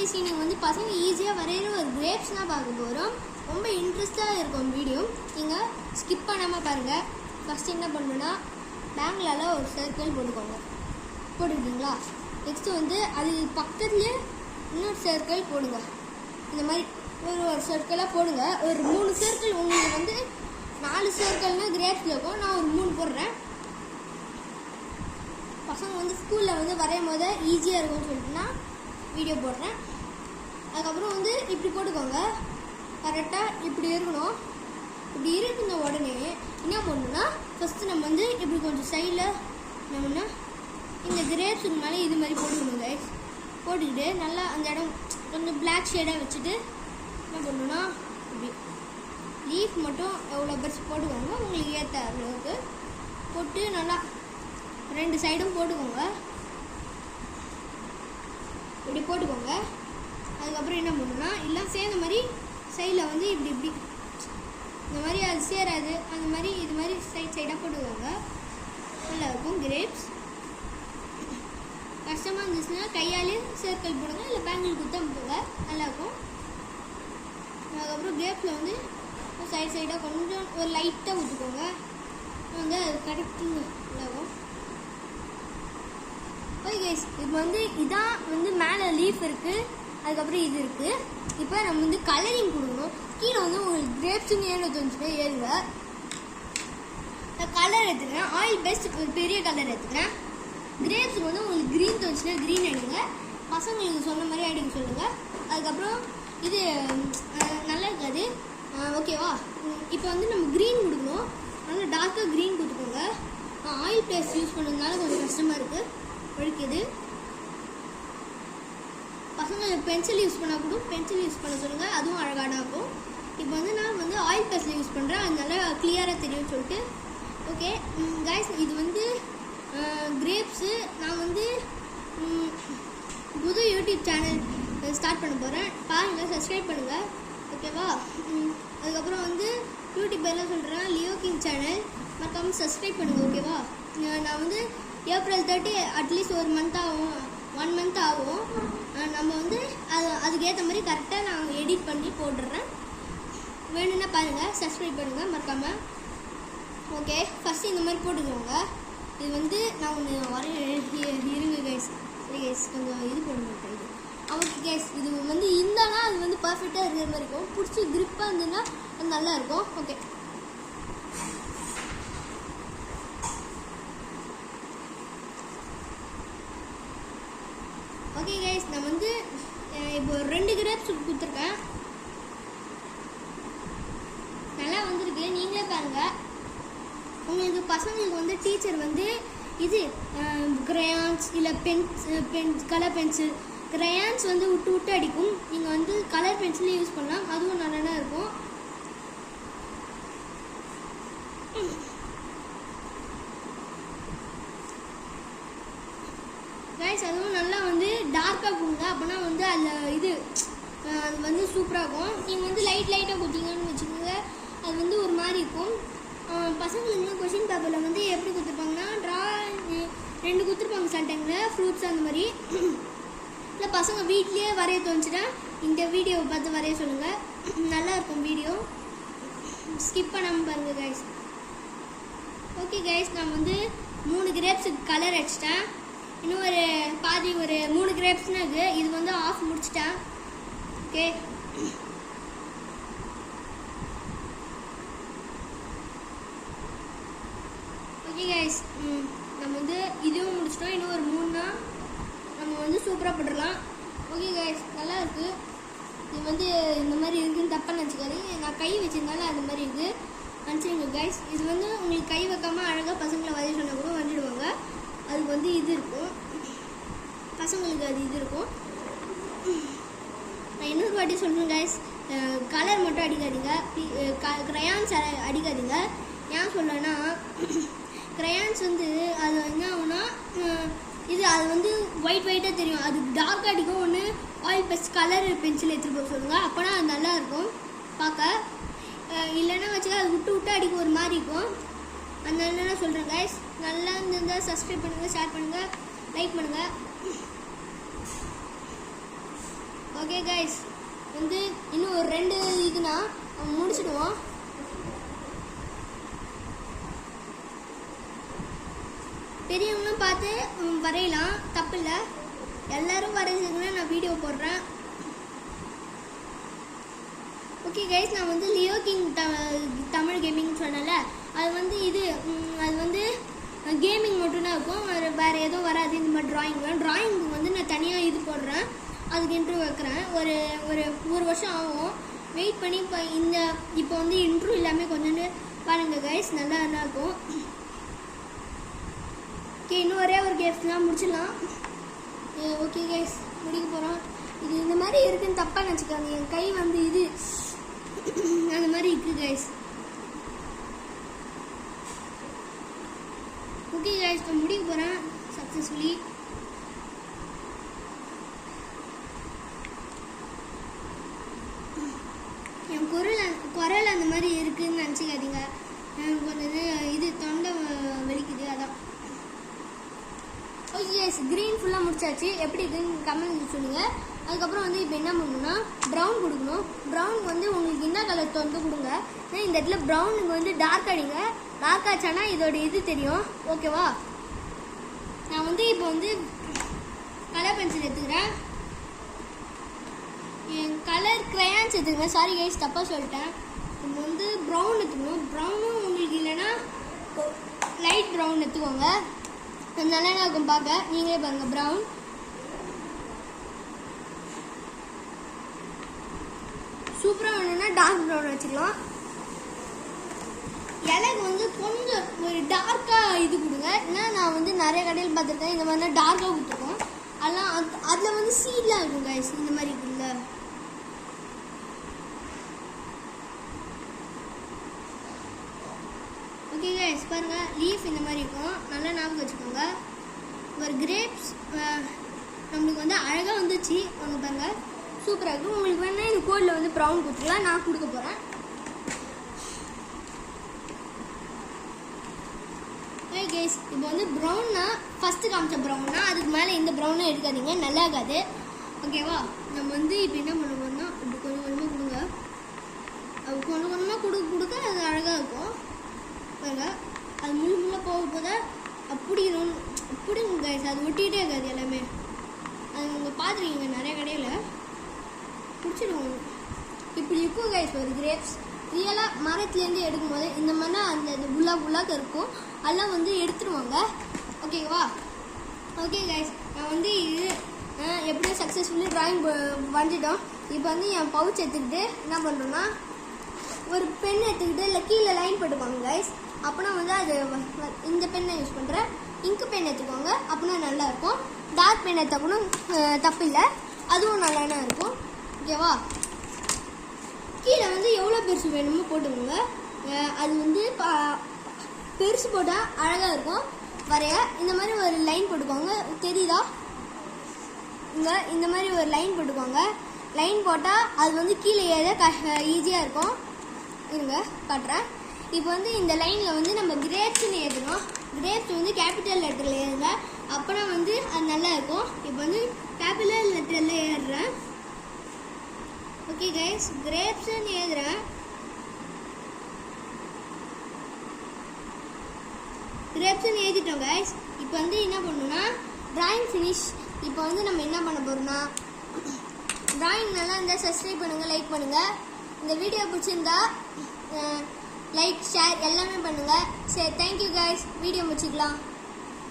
Guys நீங்கள் வந்து பசங்க ஈஸியாக வரைகிற ஒரு கிரேப்ஸ் தான் பார்க்க போகிறோம். ரொம்ப இன்ட்ரெஸ்டாக இருக்கும் வீடியோ. நீங்கள் ஸ்கிப் பண்ணாமல் பாருங்கள். ஃபஸ்ட்டு என்ன பண்ணணுன்னா பேங்கில் ஒரு சர்க்கிள் போட்டுக்கோங்க. போட்டுக்கிட்டீங்களா? நெக்ஸ்ட்டு வந்து அது பக்கத்துலேயே இன்னொரு சர்க்கிள் போடுங்க. இந்த மாதிரி ஒரு சர்க்கிளாக போடுங்க. ஒரு 3 சர்க்கிள் உங்களுக்கு வந்து 4 சர்க்கிள்னால் கிரேப்ஸில் இருக்கும். நான் ஒரு 3 போடுறேன். பசங்க வந்து ஸ்கூலில் வந்து வரையும் போது ஈஸியாக இருக்கும்னு சொல்லிட்டு நான் வீடியோ போடுறேன். அதுக்கப்புறம் வந்து இப்படி போட்டுக்கோங்க. கரெக்டாக இப்படி இருக்கணும். இப்படி இருக்குன உடனே என்ன பண்ணணும்னா ஃபஸ்ட்டு நம்ம வந்து இப்படி கொஞ்சம் சைடில் நம்மனா இந்த கிரேப்ஸுக்கு மேலே இது மாதிரி போட்டுக்கணும் கைஸ். போட்டுக்கிட்டு நல்லா அந்த இடம் கொஞ்சம் பிளாக் ஷேடாக வச்சுட்டு என்ன பண்ணணும்னா இப்படி லீஃப் மட்டும் எவ்வளோ பெருசு போட்டுக்கோங்க உங்களுக்கு ஏற்ற அளவுக்கு போட்டு நல்லா 2 சைடும் போட்டுக்கோங்க. இப்படி போட்டுக்கோங்க. அதுக்கப்புறம் என்ன பண்ணணும்னா எல்லாம் சேர்ந்த மாதிரி சைடில் வந்து இப்படி இப்படி இந்த மாதிரி அது சேராது. அந்த மாதிரி இது மாதிரி சைடாக போட்டுக்கோங்க. நல்லா இருக்கும் கிரேப்ஸ். கஷ்டமாக இருந்துச்சுன்னா கையாலே சர்க்கிள் போடுங்க, இல்லை பேங்கில் குத்த போங்க. நல்லாயிருக்கும். அதுக்கப்புறம் கிரேப்ஸில் வந்து சைடாக கொஞ்சம் ஒரு லைட்டாக ஊற்றிக்கோங்க. வந்து அது கரெக்டுங்க நல்லாயிருக்கும். ஓகே கைஸ், இப்போ வந்து இதான் வந்து மேலே லீஃப் இருக்குது. அதுக்கப்புறம் இது இருக்குது. இப்போ நம்ம வந்து கலரிங் கொடுக்கணும். கீழே வந்து உங்களுக்கு கிரேப்ஸுன்னு ஏழு தோணுச்சுன்னா ஏழுங்க. நான் கலர் எடுத்துக்கிறேன். ஆயில் பேஸ்ட் ஒரு பெரிய கலர் எடுத்துக்கிறேன். கிரேப்ஸுக்கு வந்து உங்களுக்கு க்ரீன் தோணுச்சுன்னா க்ரீன் எடுங்க. பசங்களுக்கு சொன்ன மாதிரி அடிக்க சொல்லுங்கள். அதுக்கப்புறம் இது நல்லா இருக்காது. ஓகேவா? இப்போ வந்து நம்ம க்ரீன் கொடுக்கணும். நல்லா டார்க்காக க்ரீன் கொடுத்துக்கோங்க. ஆயில் பேஸ்ட் யூஸ் பண்ணுறதுனால கொஞ்சம் கஷ்டமாக இருக்குது, ஒழிக்குது. பசங்க பென்சில் யூஸ் பண்ணால் கூட பென்சில் யூஸ் பண்ண சொல்லுங்கள், அதுவும் அழகாக இருக்கும். இப்போ வந்து நான் வந்து ஆயில் பேஸ்டில் யூஸ் பண்ணுறேன், அதனால கிளியராக தெரியும்னு சொல்லிட்டு. ஓகே கைஸ், இது வந்து கிரேப்ஸு. நான் வந்து புது யூடியூப் சேனல் ஸ்டார்ட் பண்ண போகிறேன். பாருங்கள், சப்ஸ்கிரைப் பண்ணுங்கள். ஓகேவா? அதுக்கப்புறம் வந்து யூடியூப் எல்லாம் சொல்கிறேன், லியோ கிங் சேனல். மறக்காமல் சப்ஸ்கிரைப் பண்ணுங்கள். ஓகேவா? நான் வந்து ஏப்ரல் 30 அட்லீஸ்ட் ஒரு மந்த் ஆகும், 1 மந்த் ஆகும். நம்ம வந்து அதுக்கேற்ற மாதிரி கரெக்டாக நான் எடிட் பண்ணி போட்டுடுறேன். வேணும்னா பாருங்கள், சப்ஸ்கிரைப் பண்ணுங்கள் மறக்காமல். ஓகே, ஃபஸ்ட்டு இந்த மாதிரி போட்டுக்கோங்க. இது வந்து நான் ஒன்று இருங்க கைஸ். சரி கைஸ், கொஞ்சம் இது பண்ண இது. ஓகே கைஸ், இது வந்து இருந்தானா அது வந்து பர்ஃபெக்டாக இருக்கிற மாதிரி இருக்கும். பிடிச்சி க்ரிப்பாக இருந்ததுன்னா அது நல்லாயிருக்கும். ஓகே, ஓகே கைஸ், நான் வந்து இப்போ 2 கிரேப்ஸ் கொடுத்துருக்கேன். நல்லா வந்திருக்கு, நீங்களே பாருங்கள். உங்களுக்கு பசங்களுக்கு வந்து டீச்சர் வந்து இது கிரையான்ஸ் இல்லை கலர் பென்சில், கிரையான்ஸ் வந்து விட்டு விட்டு அடிக்கும். நீங்கள் வந்து கலர் பென்சிலே யூஸ் பண்ணலாம், அதுவும் நல்லா இருக்கும். கைஸ், அதுவும் நல்லா வந்து டார்க்காக கொடுங்க. அப்போனா வந்து அதில் இது அது வந்து சூப்பராக இருக்கும். நீங்கள் வந்து லைட்டாக கொடுத்தீங்கன்னு வச்சுக்கோங்க, அது வந்து ஒரு மாதிரி இருக்கும். பசங்களுக்கு கொஷின் பேப்பரில் வந்து எப்படி கொடுத்துருப்பாங்கன்னா 2 கொடுத்துருப்பாங்க சில டைமில், ஃப்ரூட்ஸ் அந்த மாதிரி. இல்லை பசங்க வீட்லேயே வரைய தோணுச்சுன்னா இந்த வீடியோவை பார்த்து வரைய சொல்லுங்கள். நல்லாயிருக்கும் வீடியோ. ஸ்கிப் பண்ணாமல் பாருங்கள் கைஸ். ஓகே கைஸ், நான் வந்து 3 கிரேப்ஸுக்கு கலர் அடிச்சிட்டேன். இன்னும் ஒரு பாதி ஒரு 3 கிரேப்ஸ்னு இருக்குது. இது வந்து ஆஃப் முடிச்சிட்டேன். ஓகே, ஓகே கைஸ், நம்ம வந்து இதுவும் முடிச்சிட்டோம். இன்னும் ஒரு 3னா நம்ம வந்து சூப்பராக போட்டுடலாம். ஓகே கைஸ், நல்லா இருக்குது. இது வந்து இந்த மாதிரி இருக்குதுன்னு தப்பாக நினச்சிக்காதீங்க. நான் கை வச்சிருந்தாலும் அந்த மாதிரி இருக்குது நினச்சிருங்க கைஸ். இது வந்து உங்களுக்கு கை வைக்காமல் அழகாக பசங்களை வரைய சொன்னால் கூட வந்துடுவாங்க. அதுக்கு வந்து இது இருக்கும், பசங்களுக்கு அது இது இருக்கும். நான் இன்னொரு வாட்டி சொல்கிறேன் கைஸ், கலர் மட்டும் அடிக்காதீங்க, கிரையான்ஸ் அடிக்காதீங்க. ஏன் சொல்லனா கிரையான்ஸ் வந்து அது என்ன ஆகுனா இது அது வந்து ஒயிட்டாக தெரியும். அது டார்க் அடிக்கும். ஒன்று ஆயில் பெஸ்ட் கலர் பென்சில் எடுத்துகிட்டு போக சொல்லுங்கள், அப்போனா அது நல்லாயிருக்கும் பார்க்க. இல்லைன்னா வச்சுக்க அது விட்டு அடிக்கும், ஒரு மாதிரி இருக்கும். அதனால நான் சொல்கிறேன் கைஸ், நல்லா இருந்திருந்தால் சப்ஸ்கிரைப் பண்ணுங்கள், ஷேர் பண்ணுங்கள், லைக் பண்ணுங்கள். ஓகே கைஸ், வந்து இன்னும் ஒரு 2 இதுனா முடிச்சிடுவோம். பெரியவங்களும் பார்த்து வரையலாம், தப்பு இல்லை. எல்லாரும் வரைஞ்சிங்கன்னா நான் வீடியோ போடுறேன். ஓகே கைஸ், நான் வந்து லியோ கிங் தமிழ் கேமிங் சொன்னல, அது வந்து அது வந்து கேமிங் மட்டும்தான் இருக்கும், வேறு எதுவும் வராது. இந்த மாதிரி ட்ராயிங் வந்து நான் தனியாக இது போடுறேன், அதுக்கு இன்ட்ரூ வைக்கிறேன். ஒரு வருஷம் ஆகும், வெயிட் பண்ணி இப்போ வந்து இன்ட்ரூ எல்லாமே கொஞ்சம் பாருங்கள் கைஸ், நல்லா இருக்கும். ஓகே, இன்னும் ஒரே ஒரு கேம்ஸ்லாம் முடிச்சிடலாம். ஓகே கைஸ், முடிக்க போகிறோம். இது இந்த மாதிரி இருக்குன்னு தப்பாக நினச்சிக்காங்க, என் கை வந்து இது அந்த மாதிரி இருக்குது கைஸ். ஓகே கைஸ், இப்போ முடிக்க போகிறேன் சக்ஸஸ்ஃபுல்லி. என் குரல் அந்த மாதிரி இருக்குதுன்னு நினச்சிக்காதீங்க, கொஞ்சம் இது தொண்டை வலிக்குது, அதான். ஓகே கைஸ், க்ரீன் ஃபுல்லாக முடிச்சாச்சு. எப்படி இருக்குன்னு கமெண்ட் சொல்லுங்கள். அதுக்கப்புறம் வந்து இப்போ என்ன பண்ணணும்னா ப்ரௌன் கொடுக்கணும். ப்ரௌன் வந்து உங்களுக்கு என்ன கலர் தோந்து கொடுங்க. இந்த இடத்துல ப்ரௌனுக்கு வந்து டார்க் அடிங்க. டார்க் ஆச்சானா இதோட இது தெரியும், ஓகேவா? நான் வந்து இப்போ வந்து கலர் பென்சில் எடுத்துக்கிறேன், என் கலர் க்ரையான்ஸ் எடுத்துக்கிறேன். சாரி கைஸ், தப்பாக சொல்லிட்டேன். இப்போ வந்து ப்ரௌன் எடுத்துக்கணும். ப்ரௌனும் உங்களுக்கு இல்லைன்னா லைட் ப்ரௌன் எடுத்துக்கோங்க, நல்லா இருக்கும் பார்க்க. நீங்களே பாருங்கள், ப்ரௌன். சூப்பராக வேணும்னா டார்க் ப்ரௌன் வச்சுக்கலாம். இலைக்கு வந்து கொஞ்சம் ஒரு டார்க்காக இது கொடுங்க. ஏன்னா நான் வந்து நிறைய கடையில் பார்த்துருக்கேன், இந்த மாதிரிலாம் டார்க்காக கொடுத்துருக்கோம். அதெல்லாம் அதில் வந்து சீட்லாம் இருக்கும் கைஸ், இந்த மாதிரி இருக்குல்ல. ஓகே கைஸ், பாருங்கள், லீஃப் இந்த மாதிரி இருக்கும், நல்லா ஞாபகம் வச்சுக்கோங்க. ஒரு கிரேப்ஸ் நம்மளுக்கு வந்து அழகாக வந்துச்சு, ஒன்று பாருங்கள், சூப்பராக இருக்கும். உங்களுக்கு வேணால் இந்த கோடில் வந்து ப்ரௌன் கொடுத்துக்கலாம், நான் கொடுக்க போகிறேன். ஓகே கைஸ், இப்போ வந்து ப்ரௌன்னா ஃபஸ்ட்டு காமிச்ச ப்ரௌன்னா அதுக்கு மேலே இந்த ப்ரௌனை எடுக்காதீங்க, நல்லா இருக்காது, ஓகேவா? நம்ம வந்து இப்போ என்ன பண்ண போகிறோம்னா இப்படி கொஞ்சம் கொஞ்சமாக கொடுங்க. அது கொஞ்சம் கொஞ்சமாக கொடுக்க அது அழகாக இருக்கும். பாருங்க, அது முள்ளு போக போத அப்படிங்க கைஸ், அது ஒட்டிகிட்டே இருக்காது எல்லாமே. அது நீங்கள் பார்த்துருக்கீங்க நிறைய கடையில், பிடிச்சிடுவோம். இப்படி இருக்கும் கைஸ் ஒரு கிரேப்ஸ். ரியலாக மரத்துலேருந்து எடுக்கும்போது இந்த மாதிரி அந்த புல்லாக இருக்கும், அதெல்லாம் வந்து எடுத்துருவாங்க, ஓகேவா? ஓகே கைஸ், நான் வந்து இது எப்படியோ சக்ஸஸ்ஃபுல்லி ட்ராயிங் வரைஞ்சிட்டோம். இப்போ வந்து என் பவுச் எடுத்துக்கிட்டு என்ன பண்ணுறோன்னா ஒரு பென் எடுத்துக்கிட்டு இல்லை கீழே லைன் போட்டுக்கோங்க கைஸ். அப்போனா வந்து அது இந்த பெண்ணை யூஸ் பண்ணுறேன். இங்கு பென் எடுத்துக்கோங்க, அப்படின்னா நல்லாயிருக்கும். டார்க் பென் எடுத்தால் கூட தப்பு இல்லை, அதுவும் நல்லா இருக்கும், ஓகேவா? கீழே வந்து எவ்வளோ பெருசு வேணுமோ போட்டுக்கோங்க. அது வந்து பெருசு போட்டால் அழகாக இருக்கும் வரைய. இந்த மாதிரி ஒரு லைன் போட்டுக்கோங்க, தெரியுதா? இந்த மாதிரி ஒரு லைன் போட்டுக்கோங்க. லைன் போட்டால் அது வந்து கீழே ஏதோ ஈஸியாக இருக்கும். இருங்க காட்டுறேன். இப்போ வந்து இந்த லைனில் வந்து நம்ம கிரேப்ஸ்ன்னு எழுதுறோம். கிரேப்ஸ் வந்து கேபிட்டல் லெட்டரில் எழுதுங்க, அப்போனா வந்து அது நல்லா இருக்கும். இப்போ வந்து கேபிட்டல் லெட்டரில் எழுதுறேன். ஓகே கைஸ், கிரேப்ஸ்ன்னு எழுதுறேன். கிரேப்ஸ்ன்னு எழுதிட்டோம் கைஸ். இப்போ வந்து என்ன பண்ணணும்னா ட்ராயிங் ஃபினிஷ். இப்போ வந்து நம்ம என்ன பண்ண போகிறோம்னா ட்ராயிங் நல்லா இருந்தால் சப்ஸ்கிரைப் பண்ணுங்கள், லைக் பண்ணுங்கள். இந்த வீடியோ பிடிச்சிருந்தா லைக் ஷேர் எல்லாமே பண்ணுங்கள். சரி, தேங்க்யூ கைஸ், வீடியோ முடிச்சுக்கலாம்.